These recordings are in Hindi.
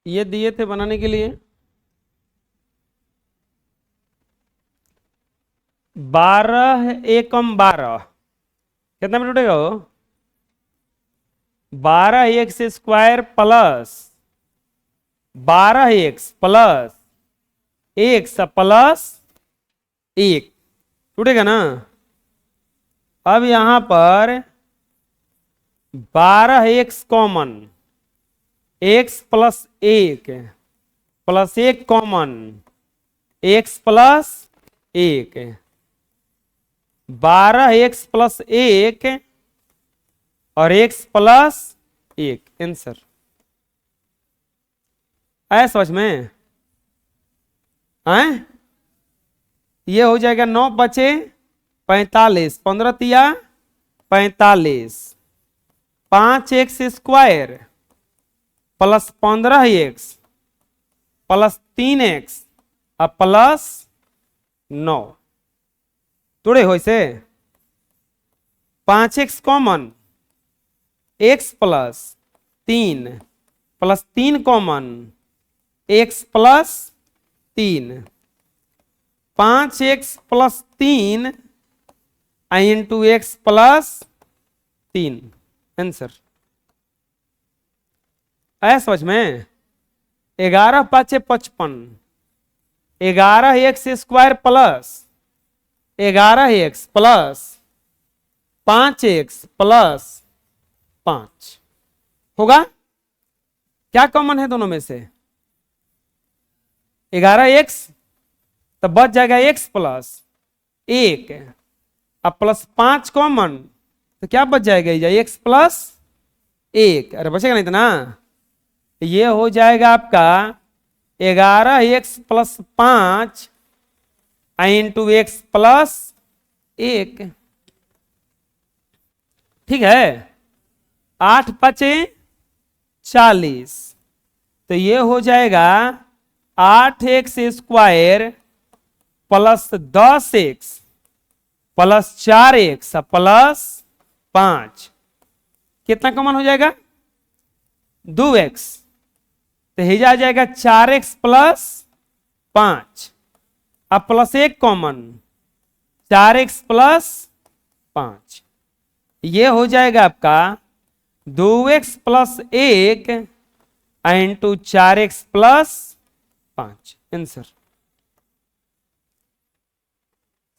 ये दिए थे बनाने के लिए 12 एकम 12, कितना में टूटेगा वो? 12x² plus 12x plus 1 plus 1 टूटेगा ना। अब यहां पर 12x common, x+1 +1 common, x+1, 12x+1 और x+1 आंसर आया समझ में? आए? ये हो जाएगा 9 बचे 45, 15 तिया 45, 5x² plus 15x plus 3x और प्लस 9 तोड़े हो इसे। 5x common, x+3 plus 3 common, x+3, 5x+3 into x+3 answer आया समझ में? 11 5 55, 11x² plus 11x plus 5x plus 5 होगा। क्या कॉमन है दोनों में से? 11x, तो बच जाएगा x+1 अब प्लस 5 कॉमन, तो क्या बच जाएगा? x+1, अरे बचेगा नहीं इतना। ये हो जाएगा आपका 11x+5 इंटू x+1, ठीक है। 8 5 40, तो ये हो जाएगा 8x² plus 10x plus 4x plus 5, कितना कॉमन हो जाएगा? 2x, तो ही जा जाएगा 4x प्लस 5, अब +1 कॉमन, 4x प्लस 5, ये हो जाएगा आपका 2x plus 1 into 4x plus 5 answer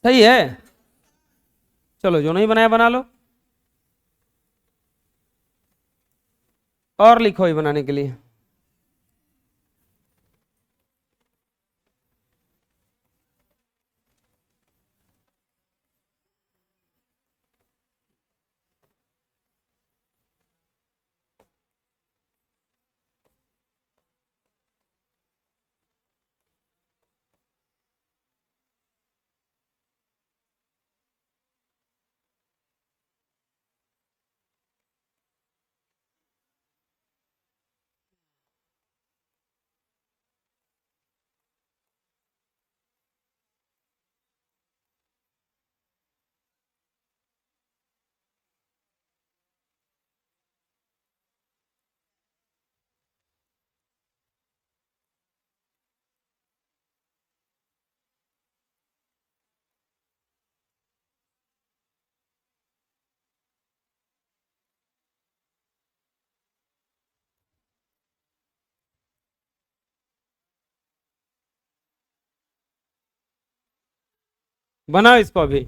सही है। चलो जो नहीं बनाया बना लो, और लिखो ये बनाने के लिए। बनाओ इसको अभी।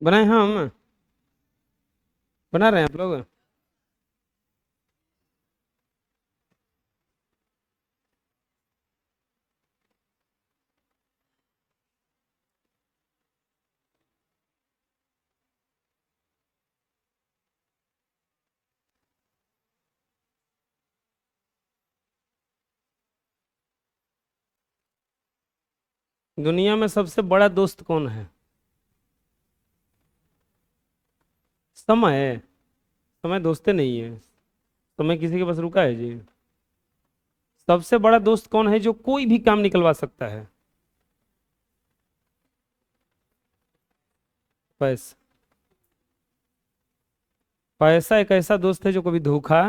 बनाए हम, बना रहे हैं आप लोग। दुनिया में सबसे बड़ा दोस्त कौन है? समय। समय दोस्ते नहीं है। समय किसी के पास रुका है जी? सबसे बड़ा दोस्त कौन है जो कोई भी काम निकलवा सकता है? पैसा। पैसा एक ऐसा दोस्त है जो कभी धोखा,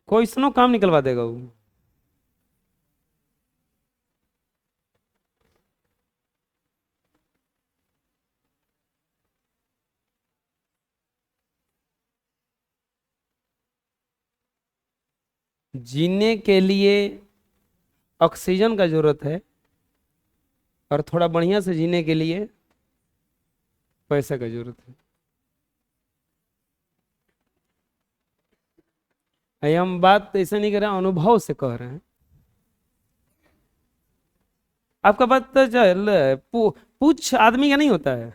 कोई सुनो काम निकलवा देगा वो। जीने के लिए ऑक्सीजन का जरूरत है, और थोड़ा बढ़िया से जीने के लिए पैसा का जरूरत है। ये हम बात ऐसे नहीं कर रहे हैं, अनुभव से कह रहे हैं। आपका बात तो चल, पूछ आदमी का नहीं होता है,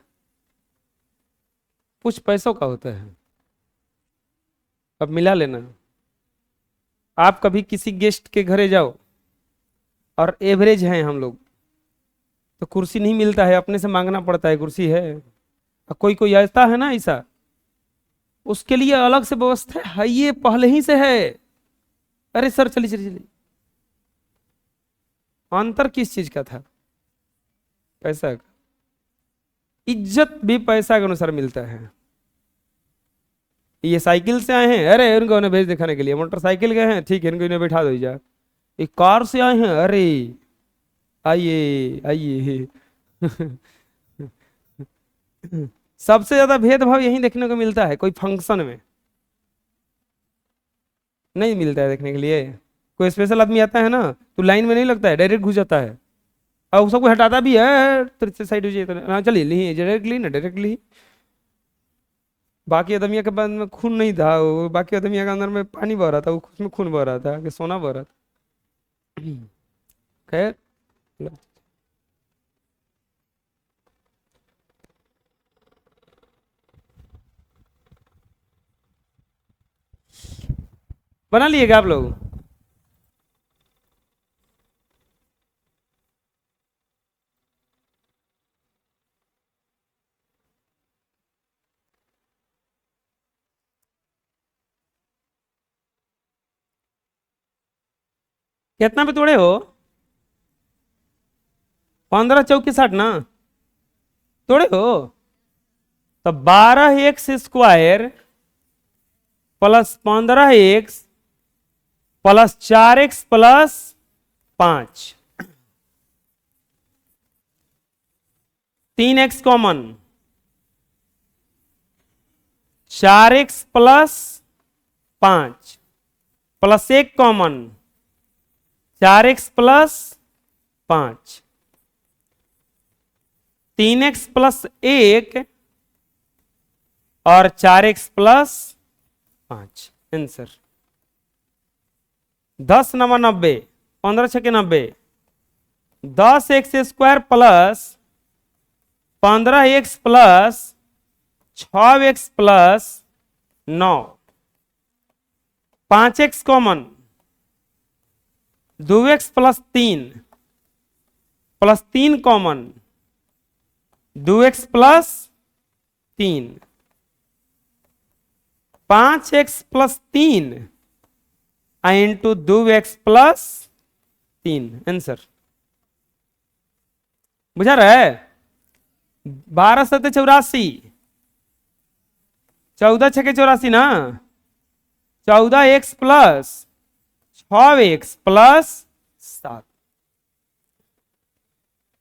कुछ पैसों का होता है। अब मिला लेना। आप कभी किसी गेस्ट के घरे जाओ, और एवरेज हैं हम लोग, तो कुर्सी नहीं मिलता है, अपने से मांगना पड़ता है कुर्सी है। और कोई कोई ऐसा है ना, ऐसा उसके लिए अलग से व्यवस्था है, ये पहले ही से है। अरे सर चलिए चलिए चलिए। अंतर किस चीज का था? पैसा का। इज्जत भी पैसा के अनुसार मिलता है। ये साइकिल से आए हैं, अरे इनको उन्हें भेज दिखाने के लिए। मोटरसाइकिल गए हैं, ठीक है इनको इन्हें बैठा दो जा। ये कार से आए हैं, अरे आइए आइए। सबसे ज्यादा भेदभाव यही देखने को मिलता है, कोई फंक्शन में नहीं मिलता है देखने के लिए। कोई स्पेशल आदमी आता है ना, तो लाइन में नहीं लगता है, डायरेक्ट घुस जाता है। और वो सबको हटाता भी है, तो साइड हो जाए, हाँ चलिए ली डायरेक्टली ना, डायरेक्टली। बाकी आदमिया के बाद में खून नहीं था, वो बाकी आदमिया के अंदर में पानी बह रहा था, वो उसमें खून बह रहा था कि सोना बह रहा था। खैर, बना लिएगा आप लोग? कितना पे तोड़े हो? 15 चौकी 60 ना? तोड़े हो? तो 12x² plus 15x plus 4x plus 5, 3x common, 4x plus 5 plus 1 common, 4x plus 5, 3x plus 1 और 4x plus 5। Answer 10 9 90, 15 6 90, 10x² plus 15x plus 6x plus 9, 5x common, 2x plus 3 plus 3 common, 2x plus 3, 5x plus 3 into 2x plus 3। Answer बुझा रहा है? 12×7 = 84, 14×6 = 84 ना? 14x plus 6x plus 7।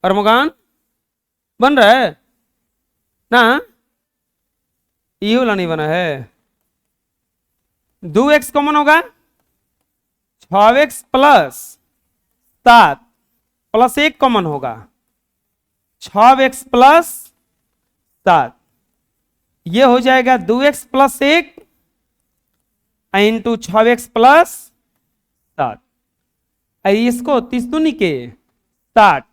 और मकान बन रहा है ना? ये वाला नहीं बना है। 2x कॉमन होगा, 6x प्लस 7 प्लस 1 कॉमन होगा, 6x प्लस 7, ये हो जाएगा 2x plus 1 into 6x plus 7। इसको 30 दूनी के 60,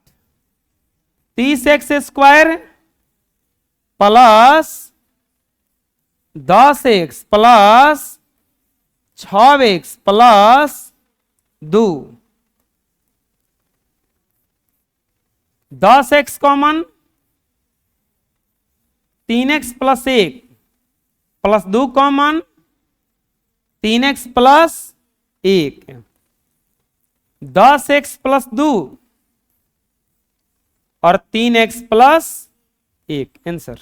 30x square plus 10x plus 6x plus 2, 10x common, 3x plus 1 plus 2 common, 3x plus 1, 10x plus 2 और 3x प्लस 1। आंसर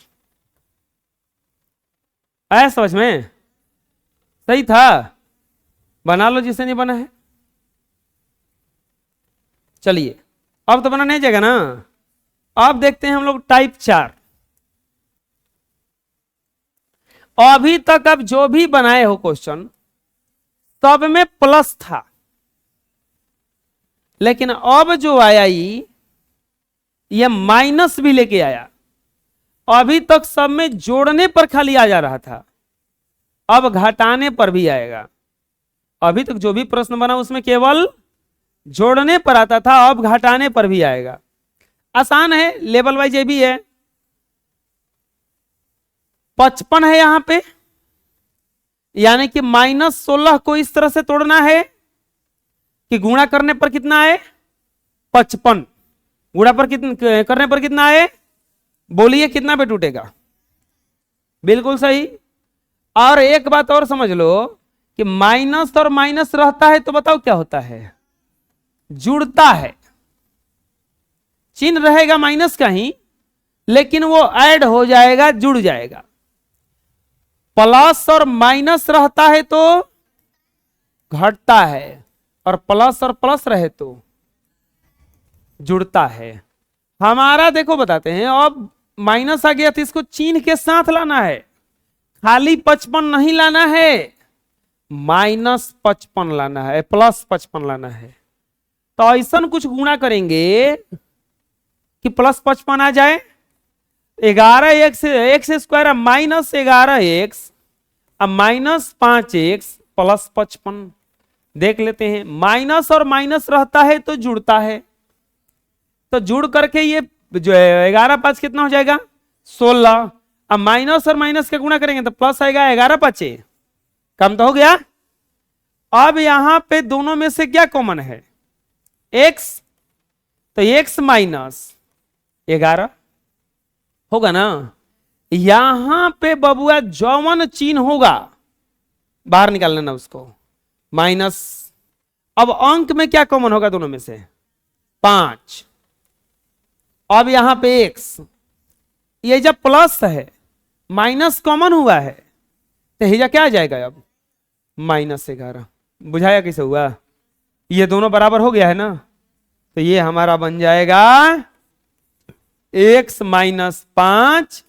आया समझ में? सही था, बना लो जिसे नहीं बना है। चलिए अब तो बना नहीं जाएगा ना। अब देखते हैं हम लोग टाइप 4। अभी तक अब जो भी बनाए हो क्वेश्चन सब में प्लस था, लेकिन अब जो आया ये माइनस भी लेके आया। अभी तक सब में जोड़ने पर खाली आ जा रहा था, अब घटाने पर भी आएगा। अभी तक जो भी प्रश्न बना उसमें केवल जोड़ने पर आता था, अब घटाने पर भी आएगा। आसान है, लेवल वाइज ये भी है। 55 है यहां पे, यानी कि -16 को इस तरह से तोड़ना है कि गुणा करने पर कितना आए 55, गुणा पर कितना करने पर कितना आए, बोलिए कितना पे टूटेगा? बिल्कुल सही। और एक बात और समझ लो कि माइनस और माइनस रहता है तो बताओ क्या होता है, जुड़ता है। चिन्ह रहेगा माइनस का ही, लेकिन वो ऐड हो जाएगा, जुड़ जाएगा। प्लस और माइनस रहता है तो घटता है, और प्लस और प्लस रहे तो जुड़ता है। हमारा देखो बताते हैं, अब माइनस आ गया तो इसको चिन्ह के साथ लाना है, खाली 55 नहीं लाना है, -55 लाना है, +55 लाना है। तो ऐसा कुछ गुणा करेंगे कि +55 आ जाए। 11x स्क्वायर -11x -5x +55 देख लेते हैं। माइनस और माइनस रहता है तो जुड़ता है, तो जुड़ करके ये जो है 11 5 कितना हो जाएगा 16। अब माइनस और माइनस का गुणा करेंगे तो प्लस आएगा, 11 5 कम तो हो गया। अब यहां पे दोनों में से क्या कॉमन है, x, तो x -11 होगा ना। यहां पे बबुआ जौवन चिन्ह होगा बाहर निकाल लेना उसको, माइनस। अब अंक में क्या कॉमन होगा दोनों में से 5। अब यहां पे x, ये जब प्लस है माइनस कॉमन हुआ है तो हिजा क्या आ जाएगा अब -11। बुझाया कैसे हुआ, ये दोनों बराबर हो गया है ना, तो ये हमारा बन जाएगा x -5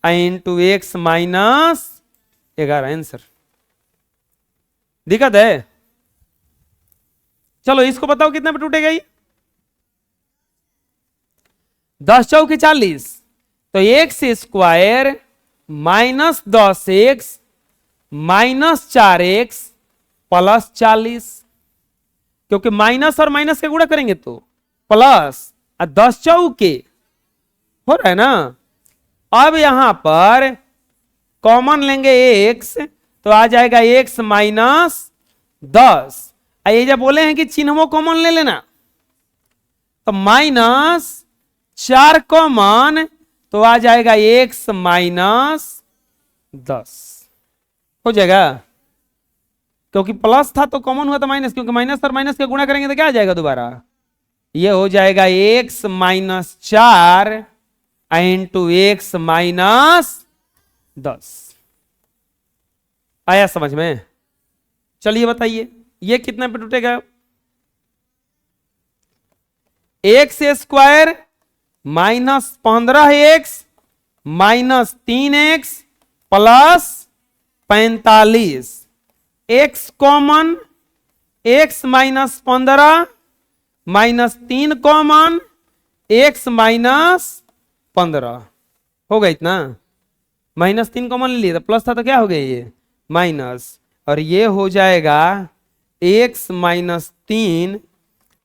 इंटू x -11। आंसर दिक्कत है? चलो इसको बताओ कितना पे टूटेगा ये, 10 चौके 40, तो x स्क्वायर -10x -4x +40, क्योंकि माइनस और माइनस के गुणा करेंगे तो प्लस, 10 चौके हो रहा है ना। अब यहां पर कॉमन लेंगे x, तो आ जाएगा x -10। ये जब बोले हैं कि चिन्हों कॉमन ले लेना, तो -4 कॉमन, तो आ जाएगा x -10 हो जाएगा, क्योंकि प्लस था तो कॉमन हुआ तो माइनस, क्योंकि माइनस और माइनस का गुणा करेंगे तो क्या आ जाएगा दोबारा, ये हो जाएगा x -4 इंटू x -10। आया समझ में? चलिए बताइए ये कितना पे टूटेगा, x square -15x -3x +45, x common, x -15 -3 common, x 15 हो गया इतना। -3 कॉमन ले लिया तो प्लस था तो क्या हो गया ये माइनस, और ये हो जाएगा x - 3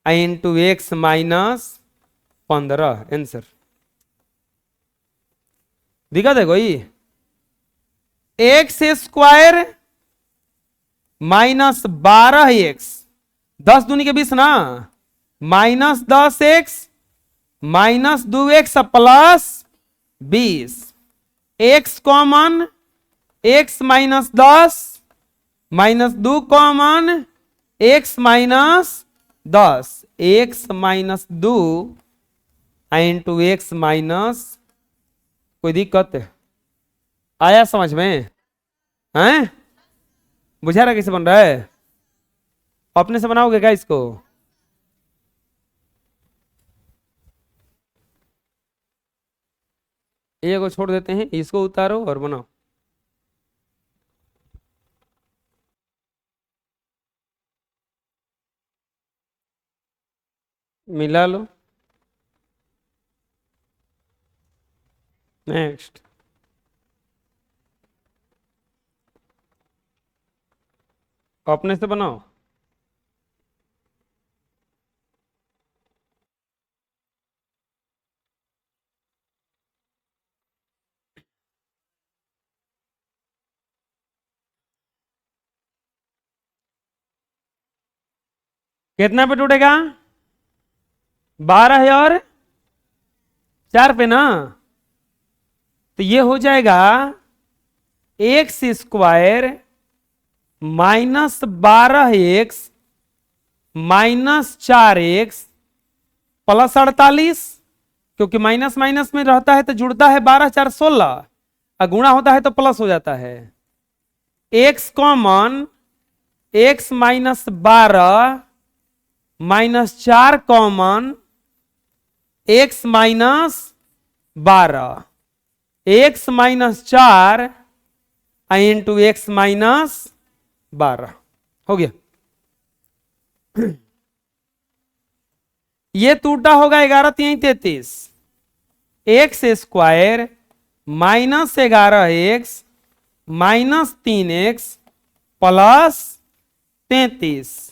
इंटू x - 15 आंसर। दिक्कत है कोई? x² -12x 10 दूनी के 20 ना, -10x -2x plus 20, x common x - 10 -2 common x - 10, x - 2 into x minus, कोई दिक्कत आया समझ में? हैं? बुझा रहा कैसे बन रहा है? अपने से बनाओगे क्या इसको? ये को छोड़ देते हैं, इसको उतारो और बनाओ। मिला लो। नेक्स्ट। अपने से बनाओ। कितना पे टूटेगा? 12 है और 4 पे ना, तो ये हो जाएगा x² -12x -4x प्लस 48, क्योंकि माइनस माइनस में रहता है तो जुड़ता है 12 4 16, और गुणा होता है तो प्लस हो जाता है। x common x -12 -4 common x -12, x -4 into x -12 हो गया। ये टूटा होगा 11 3 33, x² -11x -3x plus 33,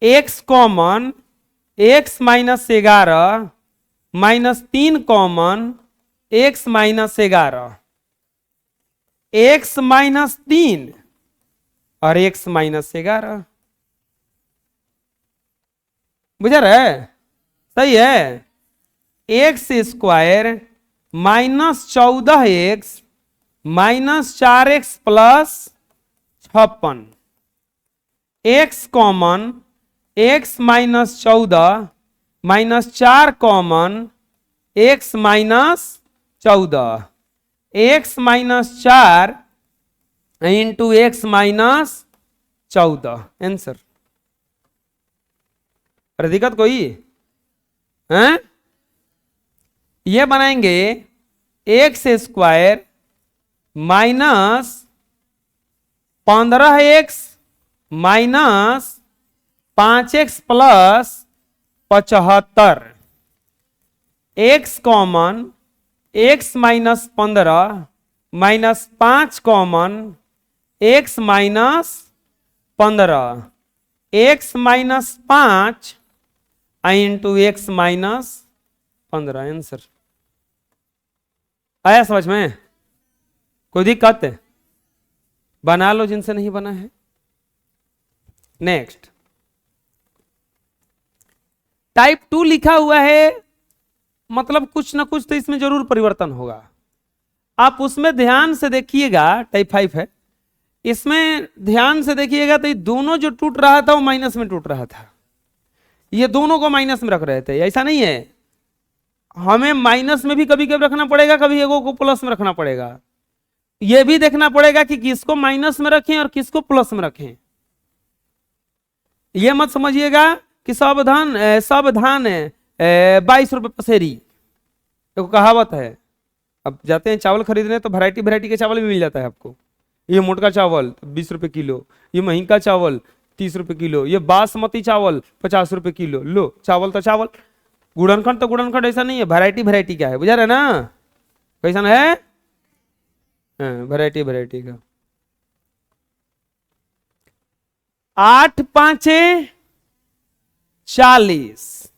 x common x -11 -3 common x -11, x -3 और x -11, बुझा रहा है? सही है। x² -14x -4x plus 56, x common x -14 -4 common x -14, x -4 into x -14 answer. अरे दिक्कत कोई हैं? ये बनाएंगे x² -15x -5x plus 75, x common x -15 -5 common x -15, x -5 into x -15 answer. आया समझ में? कोई दिक्कत है? बना लो जिनसे नहीं बना है। नेक्स्ट, टाइप 2 लिखा हुआ है, मतलब कुछ ना कुछ तो इसमें जरूर परिवर्तन होगा। आप उसमें ध्यान से देखिएगा। टाइप 5 है, इसमें ध्यान से देखिएगा तो ये दोनों जो टूट रहा था वो माइनस में टूट रहा था, ये दोनों को माइनस में रख रहे थे। ऐसा नहीं है, हमें माइनस में भी कभी कभी रखना पड़ेगा, कभी एगो को प्लस में रखना पड़ेगा। ये भी देखना पड़ेगा कि किसको माइनस में रखें और किसको प्लस में रखें। ये मत समझिएगा कि सावधान सावधान 22 रुपए पसेरी, तो कहावत है। अब जाते हैं चावल खरीदने तो वैरायटी वैरायटी के चावल भी मिल जाता है आपको। ये मोटका चावल 20 रुपए किलो, ये महीका चावल 30 रुपए किलो, ये बासमती चावल 50 रुपए किलो। लो चावल तो चावल, गुणनखंड तो गुणनखंड ऐसा नहीं है, वैरायटी वैरायटी क्या है, बुझा रहे ना, कैसा है, वैरायटी वैरायटी का। 8 पांचे 40,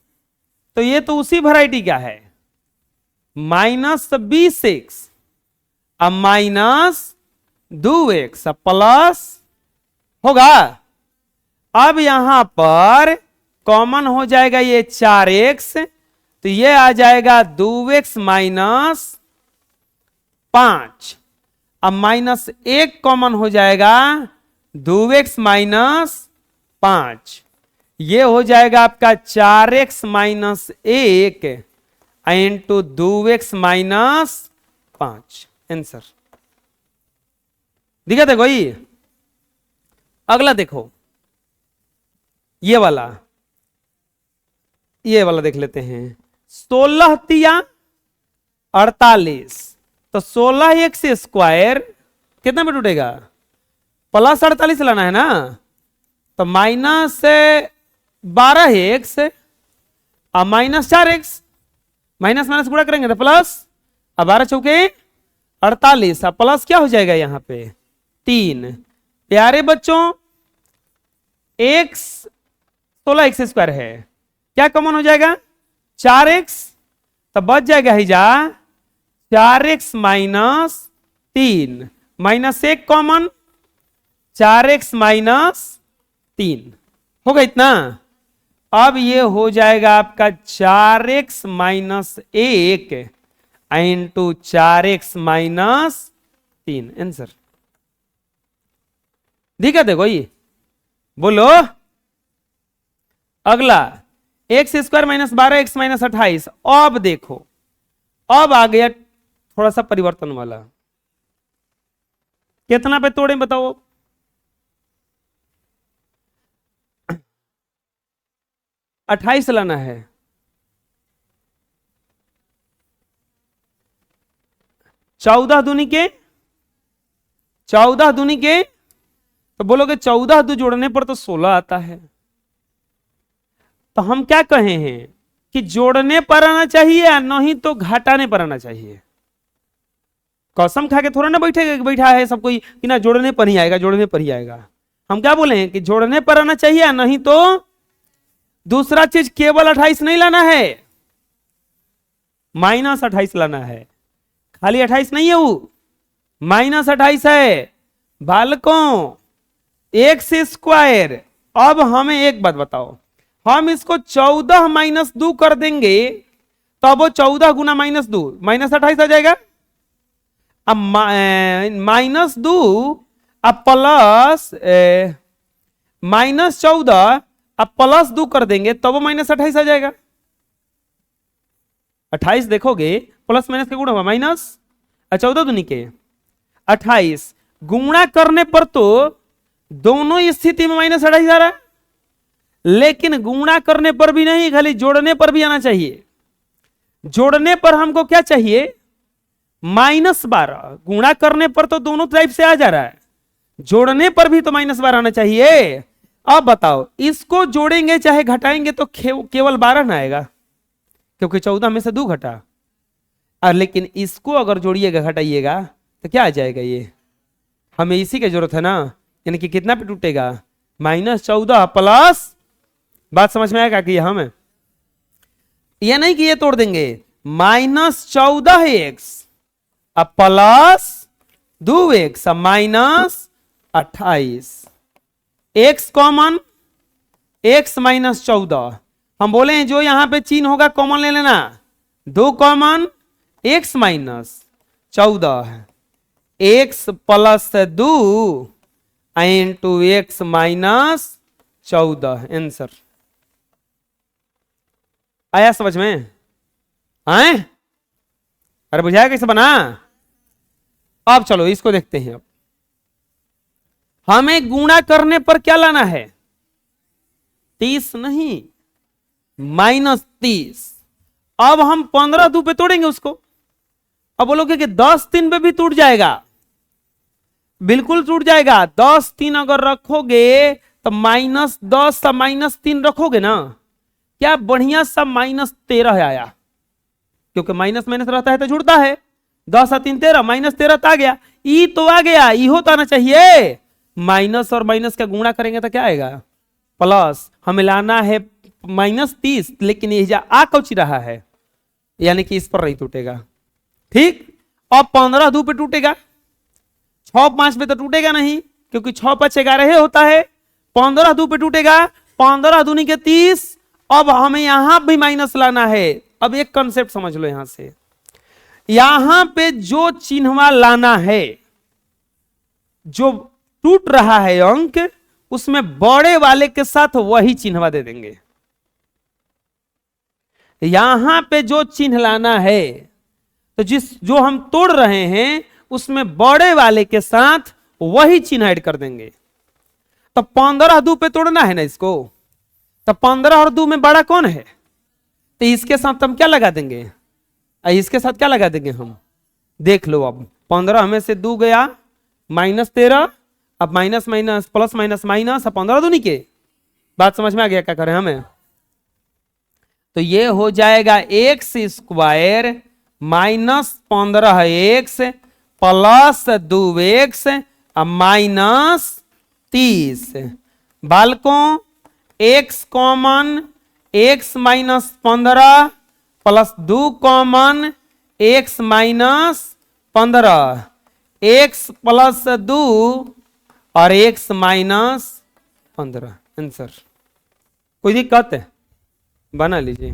तो ये तो उसी वैरायटी का है, -20x अब -2x अब प्लस होगा। अब यहां पर कॉमन हो जाएगा ये 4x, तो ये आ जाएगा 2x -5, अब -1 कॉमन हो जाएगा 2x -5, ये हो जाएगा आपका 4x -1 इंटू 2x -5 आंसर। दिखा था कोई? अगला देखो, ये वाला देख लेते हैं। 16 तिया 48, तो 16x स्क्वायर कितना में टूटेगा, +48 लाना है ना, तो -12x और -4x, माइनस माइनस गुणा करेंगे तो प्लस, अब 12 चौके 48, अब प्लस क्या हो जाएगा यहां पे 3। प्यारे बच्चों x 16x स्क्वायर है, क्या कॉमन हो जाएगा 4x, तो बच जाएगा ही जा 4x -3 -1 कॉमन, 4x -3 होगा इतना। अब ये हो जाएगा आपका 4x -1 इंटू 4x -3 आंसर। दिक्कत है कोई? बोलो। अगला x स्क्वायर -12x -28, अब देखो अब आ गया थोड़ा सा परिवर्तन वाला, कितना पे तोड़े बताओ, 28 लाना है, चौदह दूनी के तो बोलोगे 14 दो जोड़ने पर तो 16 आता है, तो हम क्या कहे हैं कि जोड़ने पर आना चाहिए या नहीं तो घटाने पर आना चाहिए। कसम खा के थोड़ा ना बैठा है सब कोई कि ना जोड़ने पर ही आएगा, जोड़ने पर ही आएगा। हम क्या बोले हैं कि जोड़ने पर आना चाहिए या नहीं तो दूसरा चीज केवल 28 नहीं लाना है, -28 लाना है, खाली 28 नहीं है वो, -28 है बालकों, x स्क्वायर। अब हमें एक बात बताओ, हम इसको 14 -2 कर देंगे तो अब वो 14 गुना -2 -28 आ जाएगा। अब -2 अब प्लस -14 अब +2 कर देंगे तो वो -28 आ जाएगा। 28 देखोगे प्लस माइनस का गुणा हुआ माइनस, 14 दूनी के 28 गुणा करने पर तो दोनों स्थिति में -28 आ रहा है, लेकिन गुणा करने पर भी नहीं, खाली जोड़ने पर भी आना चाहिए। जोड़ने पर हमको क्या चाहिए -12, गुणा करने पर तो दोनों टाइप से आ जा रहा है, जोड़ने पर भी तो -12 आना चाहिए। अब बताओ इसको जोड़ेंगे चाहे घटाएंगे तो केवल 12 ना आएगा, क्योंकि 14 में से 2 घटा, और लेकिन इसको अगर जोड़िएगा घटाइएगा तो क्या आ जाएगा, ये हमें इसी की जरूरत है ना, यानी कि कितना पे टूटेगा -14 प्लस, बात समझ में आएगा कि हमें यह नहीं कि ये तोड़ देंगे, -14x अब प्लस 2x अब -28, x कॉमन, x -14, हम बोले हैं जो यहां पे चिन्ह होगा कॉमन ले लेना, 2 common x -14, x plus 2 into x -14 answer. आया समझ में? आए? अरे बुझाया कैसे बना? अब चलो इसको देखते हैं। अब हमें गुणा करने पर क्या लाना है, 30 नहीं -30। अब हम 15 2 पे तोड़ेंगे उसको। अब बोलोगे कि 10 3 पे भी टूट जाएगा, बिल्कुल टूट जाएगा। 10 3 अगर रखोगे तो -10 -3 रखोगे ना, क्या बढ़िया सा -13 आया, क्योंकि माइनस माइनस रहता है तो जुड़ता है। 10 और 3 13, -13 तो आ गया। ई तो आ गया, ई होता आना चाहिए। माइनस और माइनस का गुणा करेंगे तो क्या आएगा? प्लस। हमें लाना है -30, लेकिन ये आ कौची रहा है, यानी कि इस पर नहीं टूटेगा। ठीक, अब 15 2 पे टूटेगा, 6 5 पे तो टूटेगा नहीं, क्योंकि 6 5 11 होता है। 15 2 पे टूटेगा, 15 दूनी के 30। अब हमें यहां भी माइनस लाना है। अब एक कंसेप्ट समझ लो, यहां से यहां पे जो चिन्हवा लाना है, जो टूट रहा है अंक, उसमें बड़े वाले के साथ वही चिन्हवा दे देंगे। यहां पे जो चिन्ह लाना है, तो जो हम तोड़ रहे हैं उसमें बड़े वाले के साथ वही चिन्ह ऐड कर देंगे। तो 15 2 पे तोड़ना है ना इसको, तो 15 और 2 में बड़ा कौन है? तो इसके साथ हम क्या लगा देंगे? इसके साथ क्या लगा देंगे हम? देख लो, अब 15 में से 2 गया, -13। अब minus minus plus minus minus, 15 दूनी के। बात समझ में आ गया क्या करें हमें? तो ये हो जाएगा x² -15x प्लस 2x -30। बालकों, x common, x -15 plus 2 common, x -15, x plus 2 और x -15 आंसर। कोई दिक्कत है? बना लीजिए।